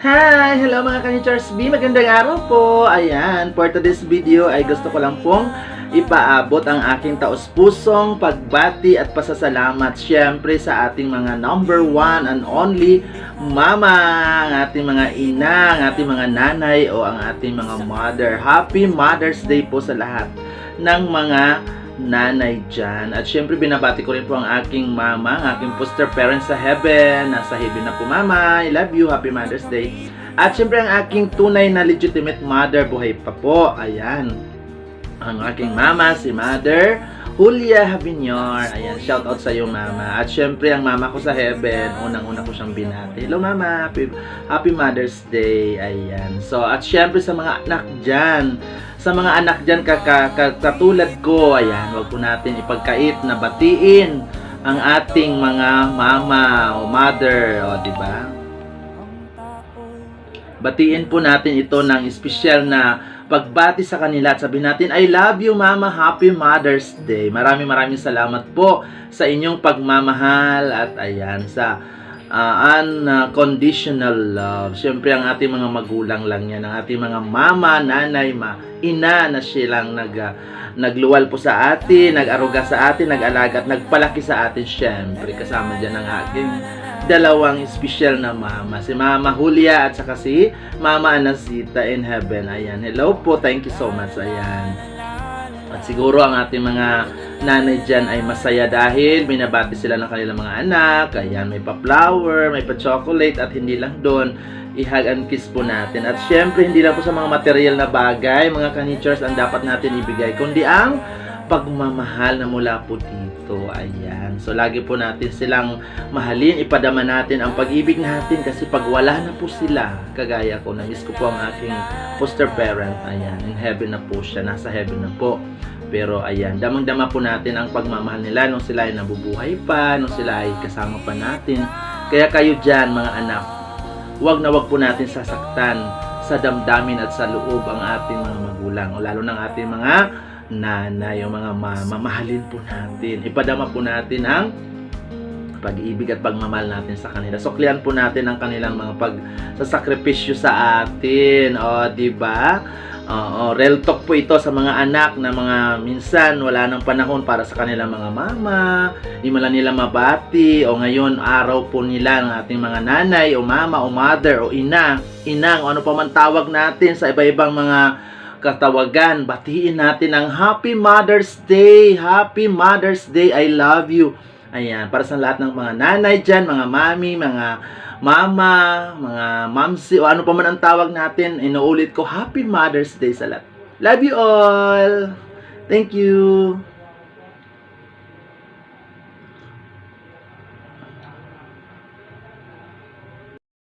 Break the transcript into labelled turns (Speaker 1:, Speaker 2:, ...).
Speaker 1: Hi! Hello mga ka-Charles B! Magandang araw po! Ayan, for today's video ay gusto ko lang pong ipaabot ang aking taos-pusong pagbati at pasasalamat syempre sa ating mga number one and only mama, ang ating mga ina, ang ating mga nanay o ang ating mga mother. Happy Mother's Day po sa lahat ng mga nanay dyan. At syempre binabati ko rin po ang aking mama, ang aking foster parents sa heaven. Nasa heaven na po mama. I love you. Happy Mother's Day. At syempre ang aking tunay na legitimate mother, buhay pa po. Ayan. Ang aking mama, si Mother Julia Habiñor. Ayan, shout out sa iyo mama. At syempre ang mama ko sa heaven, unang-una ko siyang binati. Hello mama, happy Mother's Day. Ayan. So at syempre sa mga anak dyan, katulad ko, ayan, wag po natin ipagkait na batiin ang ating mga mama o mother, o di ba? Batiin po natin ito ng espesyal na pagbati sa kanila at sabihin natin, I love you mama, happy Mother's Day. Maraming salamat po sa inyong pagmamahal at ayan, sa unconditional love. Siyempre ang ating mga magulang lang yan, ang ating mga mama, nanay, ina na silang nagluwal po sa atin, nag-aruga sa atin, nag-alaga at nagpalaki sa atin. Siyempre kasama dyan ang aking dalawang special na mama, si Mama Julia at saka si Mama Anasita in heaven. Ayan, hello po, thank you so much. Ayan. At siguro ang ating mga nanay dyan ay masaya dahil binabati sila ng kanilang mga anak. Ayan, may pa-flower, may pa-chocolate at hindi lang doon, i-hug and kiss po natin. At syempre, hindi lang po sa mga material na bagay, mga ka-Nichers, ang dapat natin ibigay, kundi ang pagmamahal na mula po dito. Ayan. So, lagi po natin silang mahalin, ipadama natin ang pag-ibig natin kasi pag wala na po sila, kagaya ko, na-miss ko po ang aking foster parent. Ayan, in heaven na po siya, nasa heaven na po. Pero ayan, damang-dama po natin ang pagmamahal nila nung sila ay nabubuhay pa, nung sila ay kasama pa natin. Kaya kayo dyan, mga anak, wag na wag po natin sasaktan sa damdamin at sa loob ang ating mga magulang, o lalo ng ating mga nanay, yung mga mama. Mahalin po natin, ipadama po natin ang pag-ibig at pagmamahal natin sa kanila. Suklian po natin ang kanilang mga pagsasakripisyo sa atin, o diba? Real talk po ito sa mga anak na mga minsan wala nang panahon para sa kanilang mga mama, di man nila mabati, o ngayon araw po nila ng ating mga nanay o mama o mother o inang o ano pa man tawag natin sa iba-ibang mga katawagan. Batiin natin ang Happy Mother's Day. Happy Mother's Day. I love you. Ayan, para sa lahat ng mga nanay dyan, mga mami, mga mama, mga mamsi, o ano pa man ang tawag natin, inuulit ko, Happy Mother's Day sa lahat. Love you all. Thank you.